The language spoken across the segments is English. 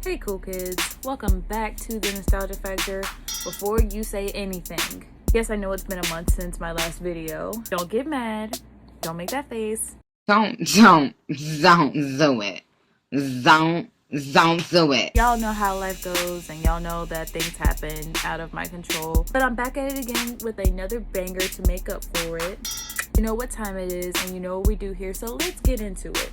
Hey cool kids, welcome back to the Nostalgia Factor. Before you say anything, yes, I know it's been a month since my last video. Don't get mad. Don't make that face. Don't do it. Don't do it. Y'all know how life goes and y'all know that things happen out of my control. But I'm back at it again with another banger to make up for it. You know what time it is and you know what we do here, so let's get into it.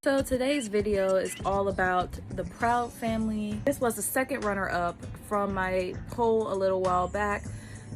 So today's video is all about the Proud Family. This was the second runner-up from my poll a little while back.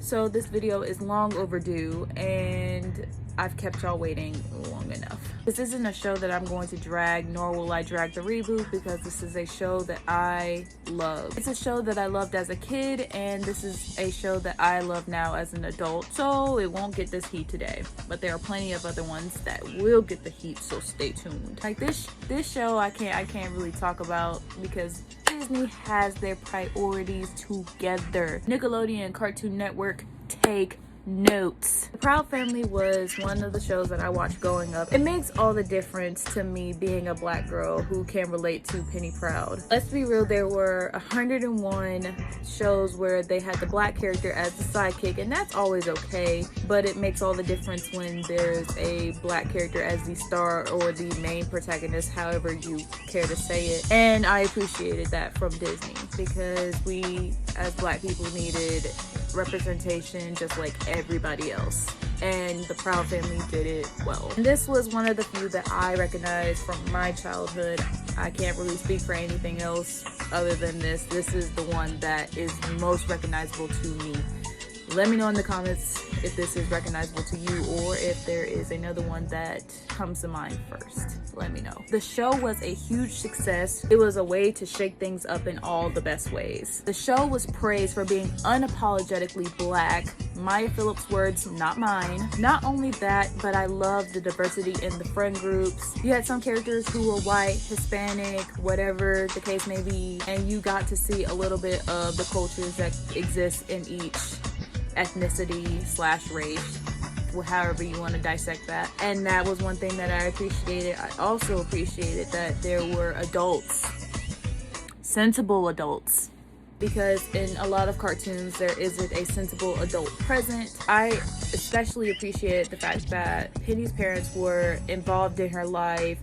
So this video is long overdue and I've kept y'all waiting long enough. This isn't a show that I'm going to drag, nor will I drag the reboot, because this is a show that I love. It's a show that I loved as a kid, and this is a show that I love now as an adult, so it won't get this heat today. But there are plenty of other ones that will get the heat, so stay tuned. Like this show I can't really talk about because Disney has their priorities together. Nickelodeon and Cartoon Network take notes. The Proud Family was one of the shows that I watched growing up. It makes all the difference to me being a black girl who can relate to Penny Proud. Let's be real, there were 101 shows where they had the black character as the sidekick, and that's always okay, but it makes all the difference when there's a black character as the star or the main protagonist, however you care to say it. And I appreciated that from Disney because we as black people needed representation just like everybody else, and the Proud Family did it well. And this was one of the few that I recognized from my childhood. I can't really speak for anything else other than this is the one that is most recognizable to me. Let me know in the comments if this is recognizable to you or if there is another one that comes to mind first. Let me know. The show was a huge success. It was a way to shake things up in all the best ways. The show was praised for being unapologetically black. Maya Phillips' words, not mine. Not only that, but I loved the diversity in the friend groups. You had some characters who were white, Hispanic, whatever the case may be, and you got to see a little bit of the cultures that exist in each ethnicity / race, however you want to dissect that. And that was one thing that I appreciated. I also appreciated that there were adults, sensible adults, because in a lot of cartoons there isn't a sensible adult present. I especially appreciated the fact that Penny's parents were involved in her life.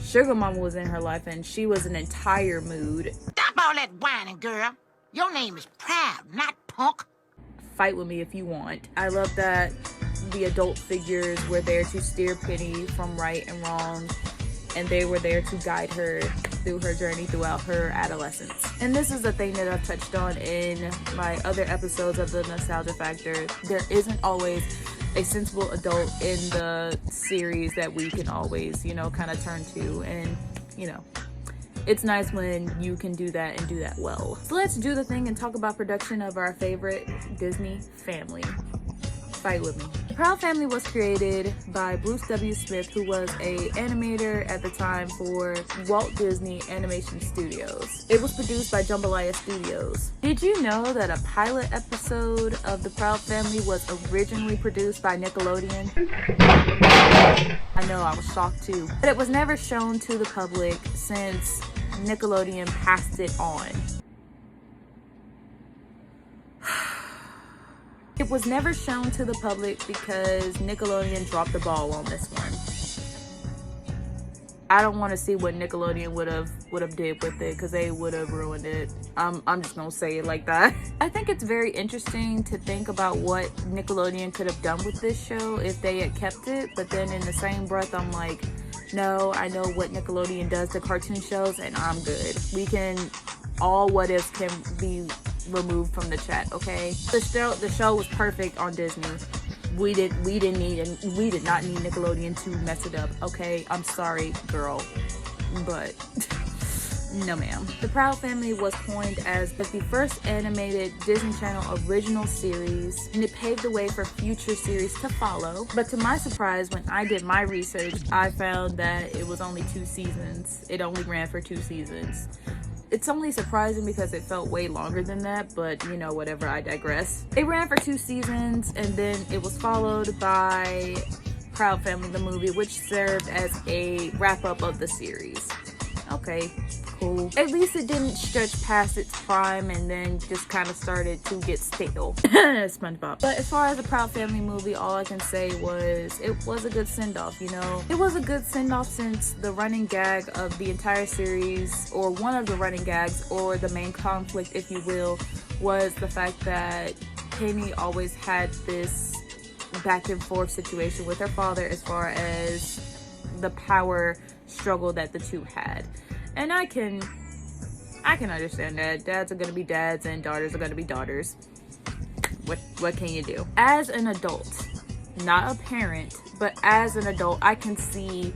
Sugar Mama was in her life and she was an entire mood. Stop all that whining, girl. Your name is Proud, not Punk. Fight with me if you want. I love that the adult figures were there to steer Penny from right and wrong, and they were there to guide her through her journey throughout her adolescence. And this is the thing that I've touched on in my other episodes of the Nostalgia Factor. There isn't always a sensible adult in the series that we can always, kind of turn to, and it's nice when you can do that and do that well. So let's do the thing and talk about production of our favorite Disney family. Fight with me. The Proud Family was created by Bruce W. Smith, who was an animator at the time for Walt Disney Animation Studios. It was produced by Jambalaya Studios. Did you know that a pilot episode of The Proud Family was originally produced by Nickelodeon? I know, I was shocked too. But it was never shown to the public since Nickelodeon passed it on. It was never shown to the public because Nickelodeon dropped the ball on this one. I don't want to see what Nickelodeon would have did with it, because they would have ruined it. I'm just gonna say it like that. I think it's very interesting to think about what Nickelodeon could have done with this show if they had kept it, but then in the same breath I'm like, no, I know what Nickelodeon does to cartoon shows and I'm good. All what ifs can be removed from the chat, okay? The show was perfect on Disney. We did not need Nickelodeon to mess it up, okay? I'm sorry, girl, but no ma'am. The Proud Family was coined as the first animated Disney Channel original series, and it paved the way for future series to follow. But to my surprise, when I did my research, I found that it was only 2 seasons. It only ran for 2 seasons. It's only surprising because it felt way longer than that, but whatever, I digress. It ran for 2 seasons, and then it was followed by Proud Family the movie, which served as a wrap-up of the series. Okay, cool. At least it didn't stretch past its prime and then just kind of started to get stale. SpongeBob. But as far as a Proud Family movie, all I can say was it was a good send-off, you know? It was a good send-off since the running gag of the entire series, or one of the running gags, or the main conflict, if you will, was the fact that Penny always had this back and forth situation with her father as far as the power struggle that the two had. And I can understand that. Dads are gonna be dads and daughters are gonna be daughters. What can you do? As an adult, not a parent, but as an adult, I can see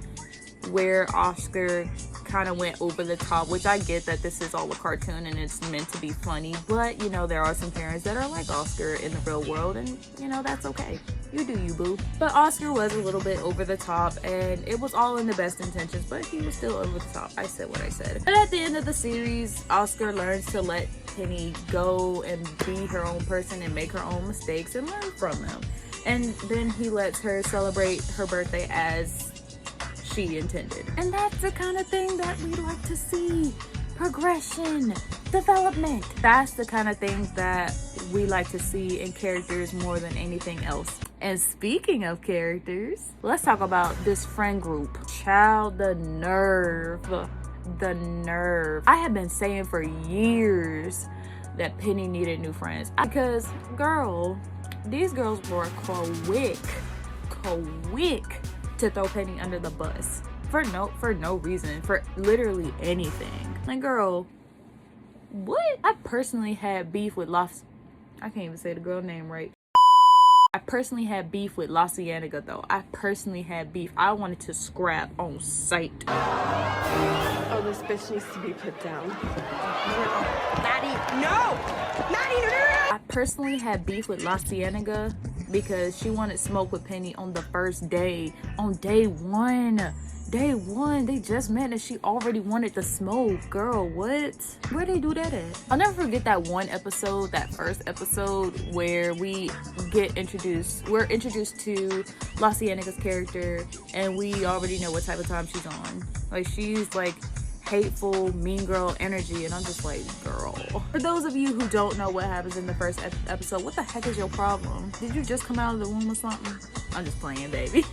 where Oscar kind of went over the top, which I get that this is all a cartoon and it's meant to be funny, but you know, there are some parents that are like Oscar in the real world, and you know, that's okay. You do you, boo. But Oscar was a little bit over the top, and it was all in the best intentions, but he was still over the top. I said what I said. But at the end of the series, Oscar learns to let Penny go and be her own person and make her own mistakes and learn from them. And then he lets her celebrate her birthday as she intended. And that's the kind of thing that we like to see. Progression, development. That's the kind of thing that we like to see in characters more than anything else. And speaking of characters, let's talk about this friend group. Child, the nerve. The nerve. I have been saying for years that Penny needed new friends. Because, girl, these girls were quick to throw Penny under the bus. For no reason. For literally anything. Like, girl, what? I personally had beef with I can't even say the girl name right. I personally had beef with La Cienega, though. I personally had beef. I wanted to scrap on sight. Oh, this bitch needs to be put down. Maddie, no! Maddie, no! I personally had beef with La Cienega because she wanted smoke with Penny on the first day. On day one. Day one, they just met and she already wanted to smoke. Girl, what? Where they do that at? I'll never forget that one episode, that first episode where we're introduced to La Cienega's character, and we already know what type of time she's on. Like, she's like hateful, mean girl energy, and I'm just like, girl. For those of you who don't know what happens in the first episode, what the heck is your problem? Did you just come out of the womb or something? I'm just playing, baby.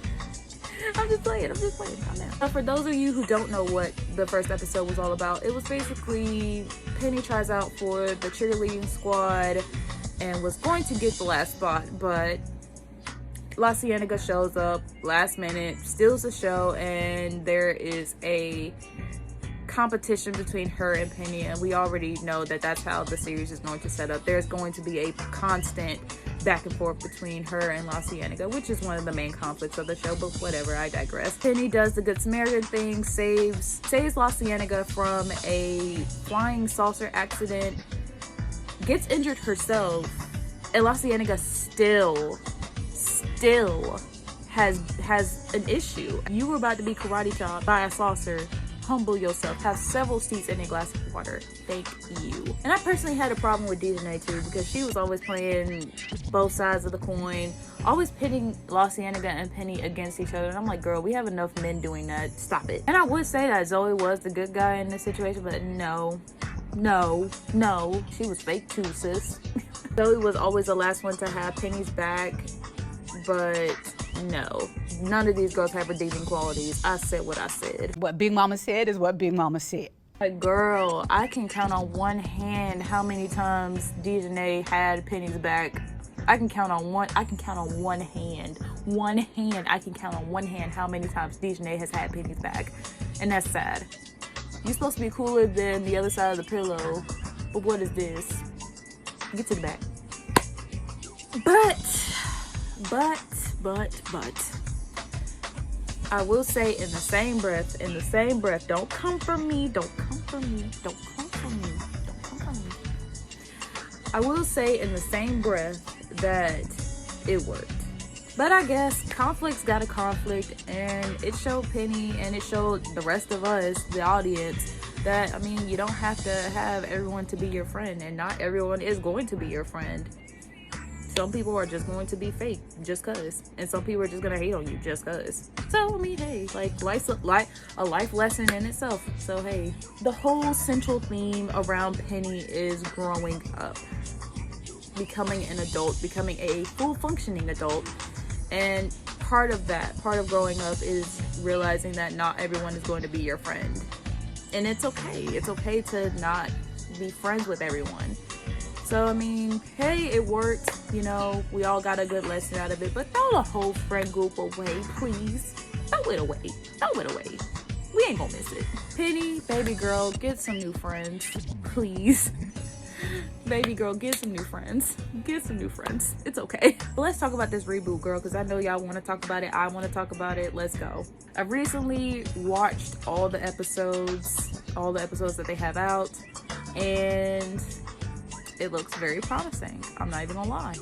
I'm just playing. Calm down. But for those of you who don't know what the first episode was all about, it was basically Penny tries out for the cheerleading squad and was going to get the last spot, but La Cienega shows up last minute, steals the show, and there is a competition between her and Penny, and we already know that that's how the series is going to set up. There's going to be a constant back and forth between her and La Cienega, which is one of the main conflicts of the show, but whatever, I digress. Penny does the Good Samaritan thing, saves La Cienega from a flying saucer accident, gets injured herself, and La Cienega still has an issue. You were about to be karate chopped by a saucer. Humble yourself. Have several seats and a glass of water. Thank you. And I personally had a problem with DDNA too, because she was always playing both sides of the coin, always pitting La Cienega and Penny against each other. And I'm like, girl, we have enough men doing that. Stop it. And I would say that Zoe was the good guy in this situation, but no. She was fake too, sis. Zoe was always the last one to have Penny's back, but no, none of these girls have redeeming qualities. I said what I said. What Big Mama said is what Big Mama said. Like, girl, I can count on one hand how many times DDNA had Penny's back. I can count on one hand how many times DDNA has had Penny's back. And that's sad. You're supposed to be cooler than the other side of the pillow, but what is this? Get to the back. But I will say in the same breath, don't come for me. I will say in the same breath that it worked. But I guess conflict's got a conflict, and it showed Penny and it showed the rest of us, the audience, that, I mean, you don't have to have everyone to be your friend, and not everyone is going to be your friend. Some people are just going to be fake just cause, and some people are just gonna hate on you just cause. So I mean, hey, like life's a life lesson in itself. So hey, the whole central theme around Penny is growing up, becoming an adult, becoming a full functioning adult. And part of growing up is realizing that not everyone is going to be your friend. And it's okay. It's okay to not be friends with everyone. So, I mean, hey, it worked. You know, we all got a good lesson out of it. But throw the whole friend group away, please. Throw it away. Throw it away. We ain't gonna miss it. Penny, baby girl, get some new friends. Please. Baby girl, get some new friends. Get some new friends. It's okay. But let's talk about this reboot, girl, because I know y'all want to talk about it. I want to talk about it. Let's go. I've recently watched all the episodes that they have out, and it looks very promising. I'm not even gonna lie.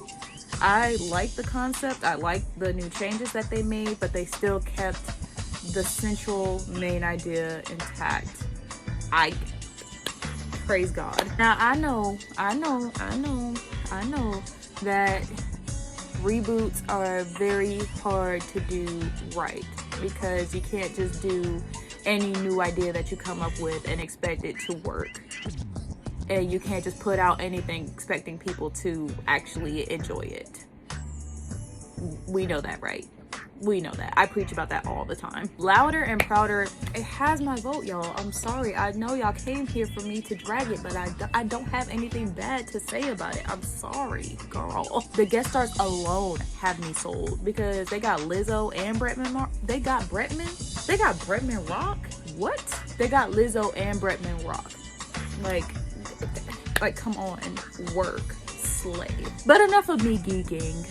I like the concept. I like the new changes that they made, but they still kept the central main idea intact. I praise God. Now I know that reboots are very hard to do right, because you can't just do any new idea that you come up with and expect it to work. And you can't just put out anything expecting people to actually enjoy it. We know that, right? We know that. I preach about that all the time. Louder and Prouder, it has my vote, y'all. I'm sorry. I know y'all came here for me to drag it, but I don't have anything bad to say about it. I'm sorry, girl. The guest stars alone have me sold, because they got Lizzo and They got Bretman Rock? What? They got Lizzo and Bretman Rock. Like, come on, work, slay. But enough of me geeking.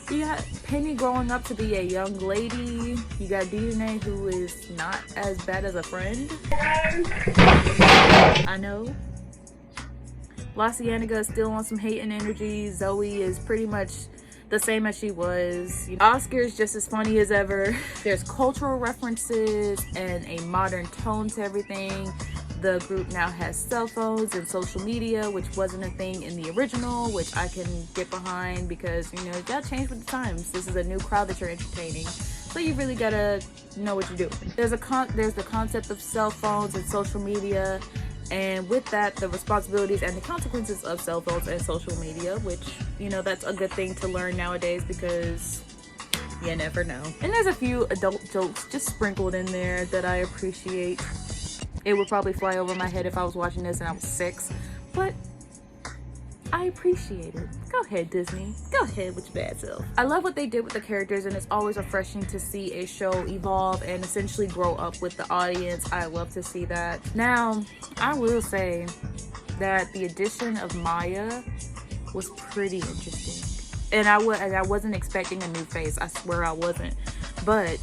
You got Penny growing up to be a young lady. You got DNA, who is not as bad as a friend. I know. La Cienega is still on some hating energy. Zoe is pretty much the same as she was. Oscar is just as funny as ever. There's cultural references and a modern tone to everything. The group now has cell phones and social media, which wasn't a thing in the original, which I can get behind, because, you know, you gotta change with the times. This is a new crowd that you're entertaining, so you really gotta know what you're doing. There's the concept of cell phones and social media, and with that, the responsibilities and the consequences of cell phones and social media, which, you know, that's a good thing to learn nowadays, because you never know. And there's a few adult jokes just sprinkled in there that I appreciate. It would probably fly over my head if I was watching this and I was 6, but I appreciate it. Go ahead, Disney. Go ahead with your bad self. I love what they did with the characters, and it's always refreshing to see a show evolve and essentially grow up with the audience. I love to see that. Now, I will say that the addition of Maya was pretty interesting. And I wasn't expecting a new face. I swear I wasn't. But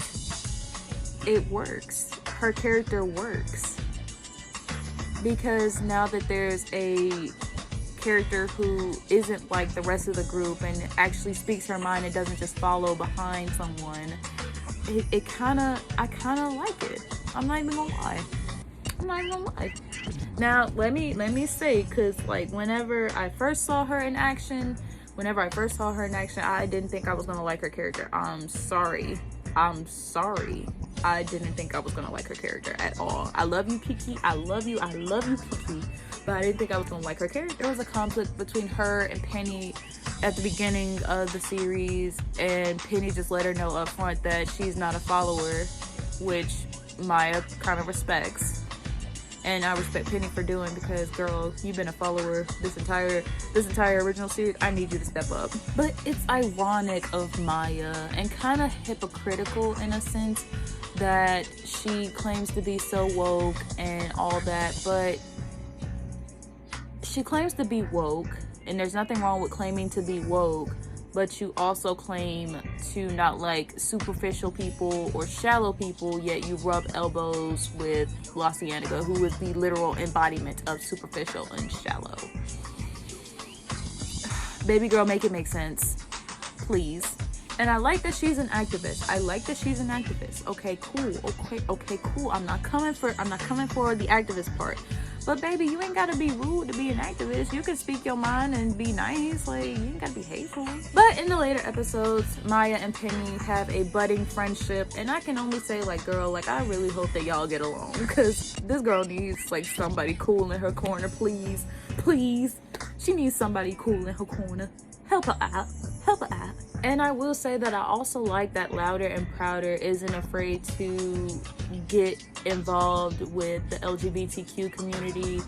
it works. Her character works. Because now that there's a character who isn't like the rest of the group and actually speaks her mind and doesn't just follow behind someone, I kind of like it. I'm not even gonna lie. Now let me say, because like whenever I first saw her in action, I didn't think I was gonna like her character. I'm sorry. I didn't think I was gonna like her character at all. I love you, Kiki. I love you, Kiki. But I didn't think I was gonna like her character. There was a conflict between her and Penny at the beginning of the series, and Penny just let her know up front that she's not a follower, which Maya kind of respects. And I respect Penny for doing, because girl, you've been a follower this entire original series. I need you to step up. But it's ironic of Maya and kind of hypocritical in a sense that she claims to be so woke and all that, but she claims to be woke, and there's nothing wrong with claiming to be woke, but you also claim to not like superficial people or shallow people, yet you rub elbows with La Cienega, who is the literal embodiment of superficial and shallow. Baby girl, make it make sense, please. And I like that she's an activist. Okay, cool. I'm not coming for the activist part. But baby, you ain't gotta be rude to be an activist. You can speak your mind and be nice. Like, you ain't gotta be hateful. But in the later episodes, Maya and Penny have a budding friendship, and I can only say, like, girl, like, I really hope that y'all get along, because this girl needs, like, somebody cool in her corner. Please, please, she needs somebody cool in her corner. Help her out, help her out. And I will say that I also like that Louder and Prouder isn't afraid to get involved with the LGBTQ community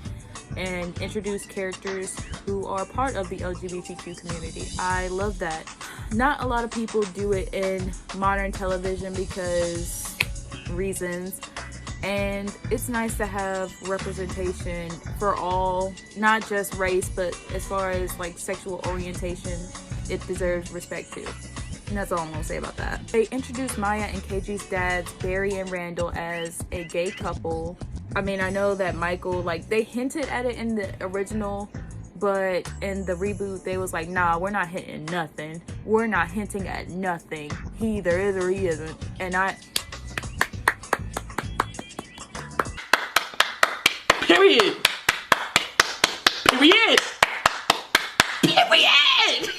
and introduce characters who are part of the LGBTQ community. I love that. Not a lot of people do it in modern television because reasons. And it's nice to have representation for all, not just race, but as far as like sexual orientation, it deserves respect too. And that's all I'm gonna say about that. They introduced Maya and KG's dads, Barry and Randall, as a gay couple. I mean, I know that Michael, like, they hinted at it in the original, but in the reboot, they was like, nah, we're not hinting nothing. We're not hinting at nothing. He either is or he isn't. And Period. Period. Period.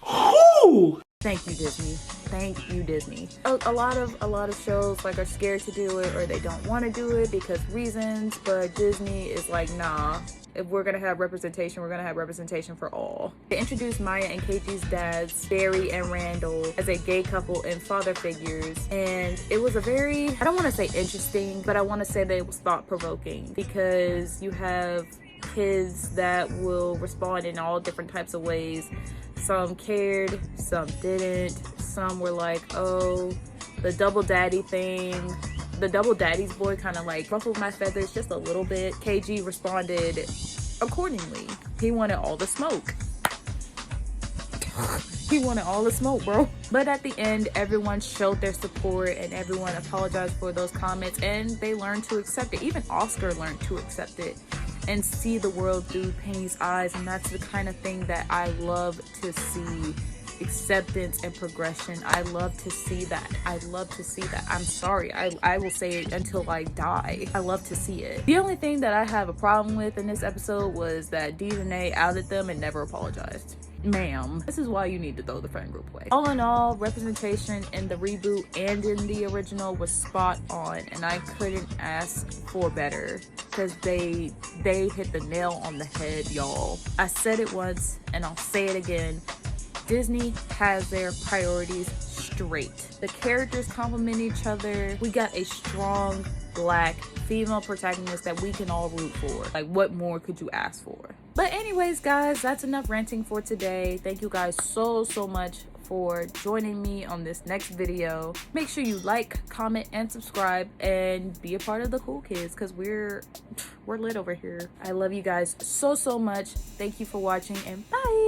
Whoo! thank you, Disney. Thank you, Disney. A lot of shows like are scared to do it, or they don't want to do it because reasons, but Disney is like, nah, if we're gonna have representation, we're gonna have representation for all. They introduced Maya and KG's dads, Barry and Randall, as a gay couple and father figures, and it was a very, I don't want to say interesting, but I want to say that it was thought-provoking, because you have kids that will respond in all different types of ways. Some cared, some didn't. Some were like, oh, the double daddy thing. The double daddy's boy kind of like ruffled my feathers just a little bit. KG responded accordingly. He wanted all the smoke. He wanted all the smoke, bro. But at the end, everyone showed their support and everyone apologized for those comments, and they learned to accept it. Even Oscar learned to accept it and see the world through Penny's eyes, and that's the kind of thing that I love to see. Acceptance and progression. I love to see that. I love to see that. I'm sorry, I will say it until I die. I love to see it. The only thing that I have a problem with in this episode was that Dejanay outed them and never apologized. Ma'am, this is why you need to throw the friend group away. All in all, representation in the reboot and in the original was spot on, and I couldn't ask for better, because they hit the nail on the head, y'all. I said it once and I'll say it again. Disney has their priorities straight. The characters complement each other. We got a strong black female protagonist that we can all root for. Like, what more could you ask for? But anyways, guys, that's enough ranting for today. Thank you guys so much for joining me on this next video. Make sure you like, comment, and subscribe, and be a part of the cool kids, because we're lit over here. I love you guys so much. Thank you for watching, and bye.